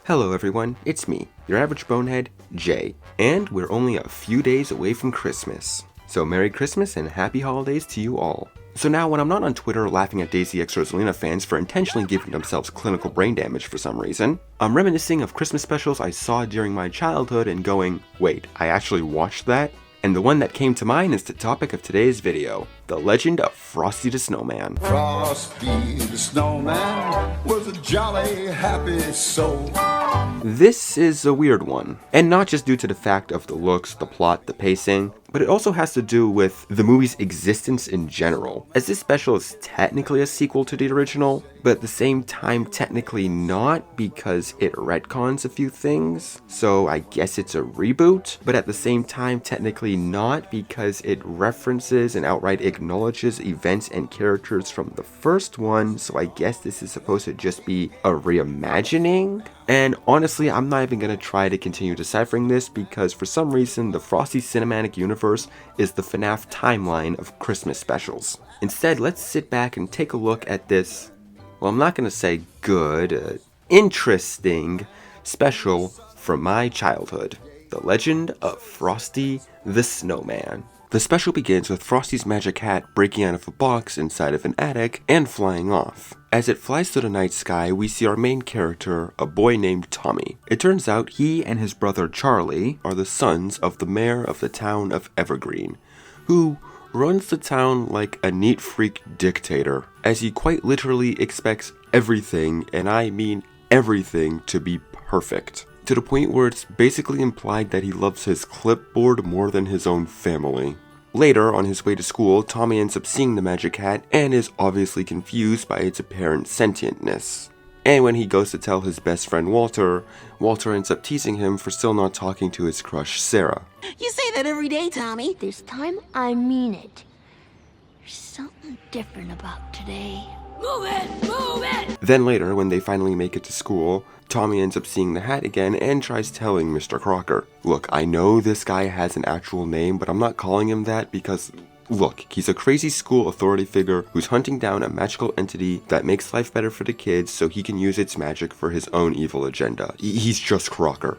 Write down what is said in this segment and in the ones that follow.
Hello everyone, it's me, your average bonehead, Jay, and we're only a few days away from Christmas. So Merry Christmas and Happy Holidays to you all. So now when I'm not on Twitter laughing at Daisy X Rosalina fans for intentionally giving themselves clinical brain damage for some reason, I'm reminiscing of Christmas specials I saw during my childhood and going, wait, I actually watched that? And the one that came to mind is the topic of today's video, The Legend of Frosty the Snowman. Frosty the Snowman was a jolly, happy soul. This is a weird one, and not just due to the fact of the looks, the plot, the pacing, but it also has to do with the movie's existence in general, as this special is technically a sequel to the original, but at the same time technically not because it retcons a few things, so I guess it's a reboot, but at the same time technically not because it references and outright acknowledges events and characters from the first one, so I guess this is supposed to just be a reimagining? And honestly, I'm not even going to try to continue deciphering this because for some reason the Frosty Cinematic Universe is the FNAF timeline of Christmas specials. Instead, let's sit back and take a look at this, well, I'm not going to say good, interesting special from my childhood. The Legend of Frosty the Snowman. The special begins with Frosty's magic hat breaking out of a box inside of an attic and flying off. As it flies through the night sky, we see our main character, a boy named Tommy. It turns out he and his brother Charlie are the sons of the mayor of the town of Evergreen, who runs the town like a neat freak dictator, as he quite literally expects everything, and I mean everything, to be perfect. To the point where it's basically implied that he loves his clipboard more than his own family. Later, on his way to school, Tommy ends up seeing the magic hat and is obviously confused by its apparent sentientness. And when he goes to tell his best friend Walter, Walter ends up teasing him for still not talking to his crush Sarah. You say that every day, Tommy. This time, I mean it. There's something different about today. Move it! Move it! Then later, when they finally make it to school, Tommy ends up seeing the hat again and tries telling Mr. Crocker. Look, I know this guy has an actual name, but I'm not calling him that because, look, he's a crazy school authority figure who's hunting down a magical entity that makes life better for the kids so he can use its magic for his own evil agenda. He's just Crocker.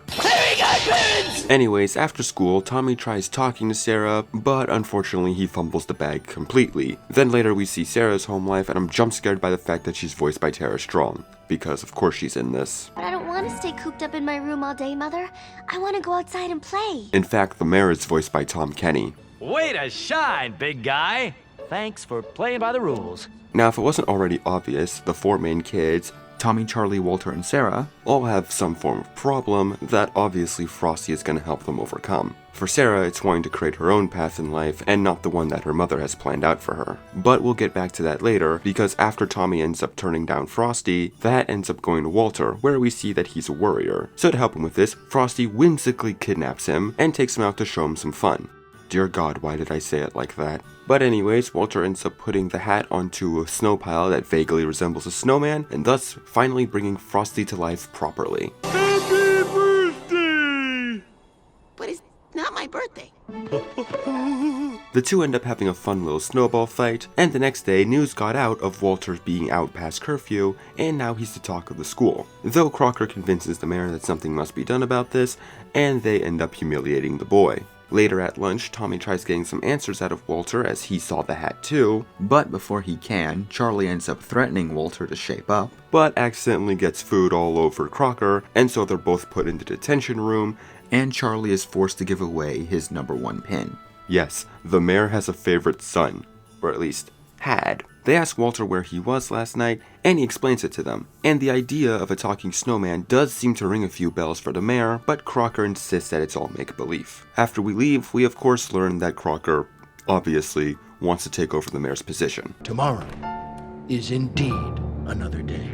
Anyways, after school, Tommy tries talking to Sarah, but unfortunately he fumbles the bag completely. Then later we see Sarah's home life and I'm jump scared by the fact that she's voiced by Tara Strong. Because of course she's in this. But I don't want to stay cooped up in my room all day, Mother. I want to go outside and play. In fact, the mayor is voiced by Tom Kenny. Way to shine, big guy! Thanks for playing by the rules. Now, if it wasn't already obvious, the four main kids, Tommy, Charlie, Walter, and Sarah, all have some form of problem that obviously Frosty is going to help them overcome. For Sarah, it's wanting to create her own path in life and not the one that her mother has planned out for her. But we'll get back to that later, because after Tommy ends up turning down Frosty, that ends up going to Walter, where we see that he's a warrior. So to help him with this, Frosty whimsically kidnaps him and takes him out to show him some fun. Dear God, why did I say it like that? But anyways, Walter ends up putting the hat onto a snow pile that vaguely resembles a snowman, and thus finally bringing Frosty to life properly. Happy birthday! But it's not my birthday. The two end up having a fun little snowball fight, and the next day news got out of Walter being out past curfew, and now he's the talk of the school. Though Crocker convinces the mayor that something must be done about this, and they end up humiliating the boy. Later at lunch, Tommy tries getting some answers out of Walter as he saw the hat too, but before he can, Charlie ends up threatening Walter to shape up, but accidentally gets food all over Crocker, and so they're both put into the detention room, and Charlie is forced to give away his #1 pin. Yes, the mayor has a favorite son, or at least had. They ask Walter where he was last night, and he explains it to them. And the idea of a talking snowman does seem to ring a few bells for the mayor, but Crocker insists that it's all make-believe. After we leave, we of course learn that Crocker, obviously, wants to take over the mayor's position. Tomorrow is indeed another day.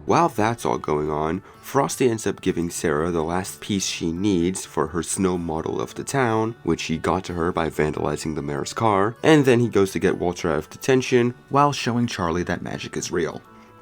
While that's all going on, Frosty ends up giving Sarah the last piece she needs for her snow model of the town, which he got to her by vandalizing the mayor's car, and then he goes to get Walter out of detention while showing Charlie that magic is real.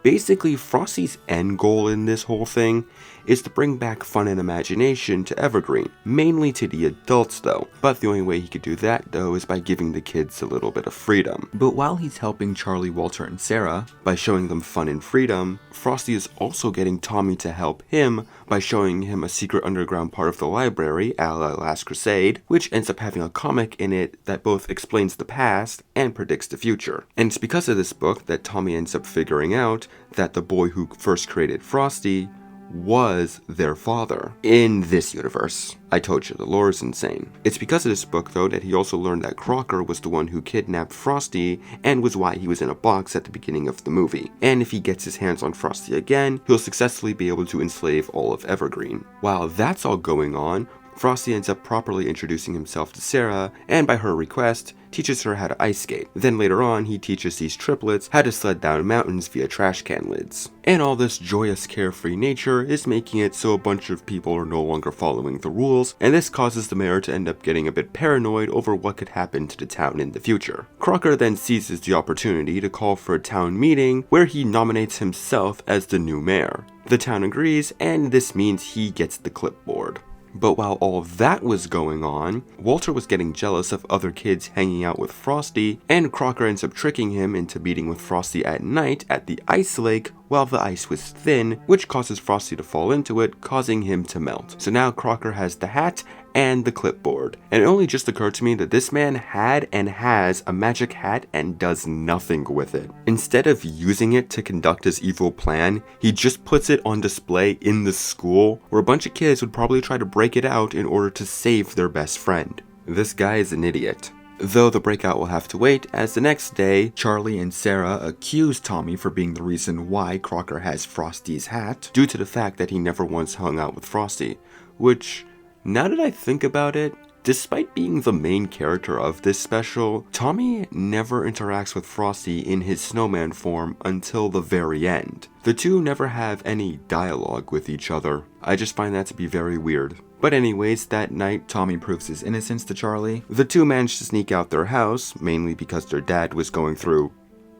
Basically, Frosty's end goal in this whole thing is to bring back fun and imagination to Evergreen, mainly to the adults though. But the only way he could do that though is by giving the kids a little bit of freedom. But while he's helping Charlie, Walter, and Sarah by showing them fun and freedom, Frosty is also getting Tommy to help him by showing him a secret underground part of the library, a la Last Crusade, which ends up having a comic in it that both explains the past and predicts the future. And it's because of this book that Tommy ends up figuring out that the boy who first created Frosty was their father in this universe. I told you, the lore is insane. It's because of this book though that he also learned that Crocker was the one who kidnapped Frosty and was why he was in a box at the beginning of the movie. And if he gets his hands on Frosty again, he'll successfully be able to enslave all of Evergreen. While that's all going on, Frosty ends up properly introducing himself to Sarah, and by her request, teaches her how to ice skate. Then later on, he teaches these triplets how to sled down mountains via trash can lids. And all this joyous, carefree nature is making it so a bunch of people are no longer following the rules, and this causes the mayor to end up getting a bit paranoid over what could happen to the town in the future. Crocker then seizes the opportunity to call for a town meeting where he nominates himself as the new mayor. The town agrees, and this means he gets the clipboard. But while all that was going on, Walter was getting jealous of other kids hanging out with Frosty, and Crocker ends up tricking him into meeting with Frosty at night at the ice lake while the ice was thin, which causes Frosty to fall into it, causing him to melt. So now Crocker has the hat and the clipboard. And it only just occurred to me that this man had and has a magic hat and does nothing with it. Instead of using it to conduct his evil plan, he just puts it on display in the school, where a bunch of kids would probably try to break it out in order to save their best friend. This guy is an idiot. Though the breakout will have to wait, as the next day, Charlie and Sarah accuse Tommy for being the reason why Crocker has Frosty's hat, due to the fact that he never once hung out with Frosty, which, now that I think about it, despite being the main character of this special, Tommy never interacts with Frosty in his snowman form until the very end. The two never have any dialogue with each other. I just find that to be very weird. But anyways, that night, Tommy proves his innocence to Charlie. The two manage to sneak out their house, mainly because their dad was going through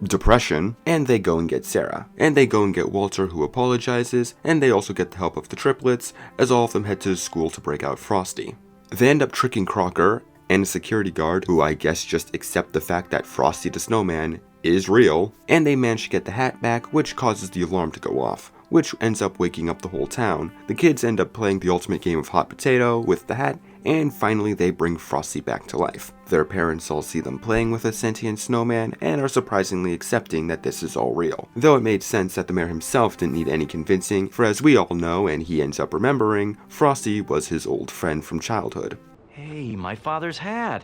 depression, and they go and get Sarah. And they go and get Walter, who apologizes, and they also get the help of the triplets, as all of them head to the school to break out Frosty. They end up tricking Crocker and a security guard, who I guess just accept the fact that Frosty the Snowman is real, and they manage to get the hat back, which causes the alarm to go off, which ends up waking up the whole town. The kids end up playing the ultimate game of hot potato with the hat, and finally they bring Frosty back to life. Their parents all see them playing with a sentient snowman and are surprisingly accepting that this is all real. Though it made sense that the mayor himself didn't need any convincing, for as we all know and he ends up remembering, Frosty was his old friend from childhood. Hey, my father's hat.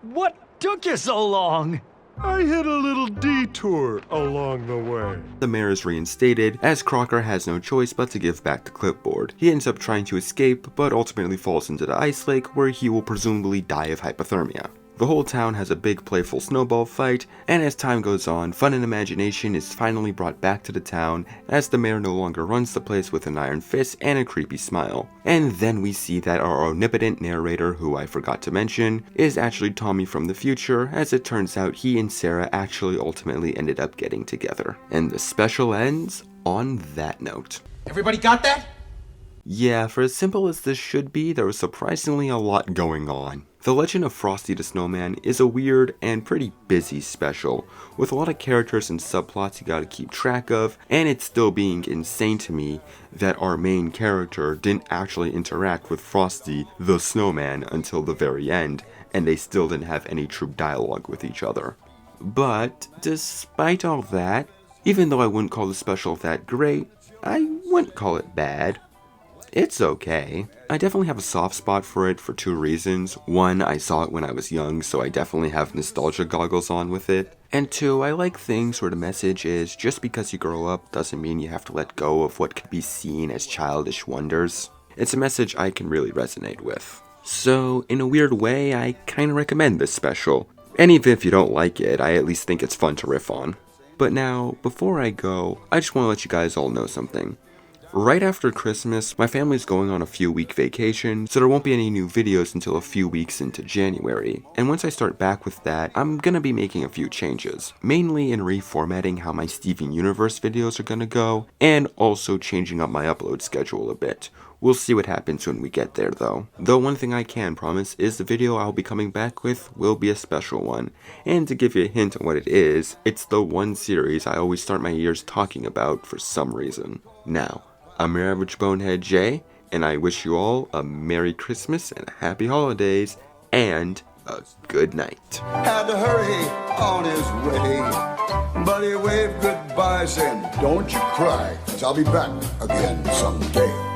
What took you so long? I hit a little detour along the way. The mayor is reinstated, as Crocker has no choice but to give back the clipboard. He ends up trying to escape, but ultimately falls into the ice lake, where he will presumably die of hypothermia. The whole town has a big playful snowball fight, and as time goes on, fun and imagination is finally brought back to the town, as the mayor no longer runs the place with an iron fist and a creepy smile. And then we see that our omnipotent narrator, who I forgot to mention, is actually Tommy from the future, as it turns out he and Sarah actually ultimately ended up getting together. And the special ends on that note. Everybody got that? Yeah, for as simple as this should be, there was surprisingly a lot going on. The Legend of Frosty the Snowman is a weird and pretty busy special, with a lot of characters and subplots you gotta keep track of, and it's still being insane to me that our main character didn't actually interact with Frosty the Snowman until the very end, and they still didn't have any true dialogue with each other. But, despite all that, even though I wouldn't call the special that great, I wouldn't call it bad. It's okay. I definitely have a soft spot for it for two reasons. One, I saw it when I was young, so I definitely have nostalgia goggles on with it. And two, I like things where the message is just because you grow up doesn't mean you have to let go of what can be seen as childish wonders. It's a message I can really resonate with. So, in a weird way, I kinda recommend this special. And even if you don't like it, I at least think it's fun to riff on. But now, before I go, I just want to let you guys all know something. Right after Christmas, my family's going on a few-week vacation, so there won't be any new videos until a few weeks into January. And once I start back with that, I'm gonna be making a few changes, mainly in reformatting how my Steven Universe videos are gonna go, and also changing up my upload schedule a bit. We'll see what happens when we get there though. Though one thing I can promise is the video I'll be coming back with will be a special one. And to give you a hint on what it is, it's the one series I always start my years talking about for some reason. Now, I'm your average bonehead Jay, and I wish you all a Merry Christmas and a Happy Holidays, and a good night. Had to hurry on his way, but he waved goodbye saying, don't you cry, 'cause I'll be back again someday.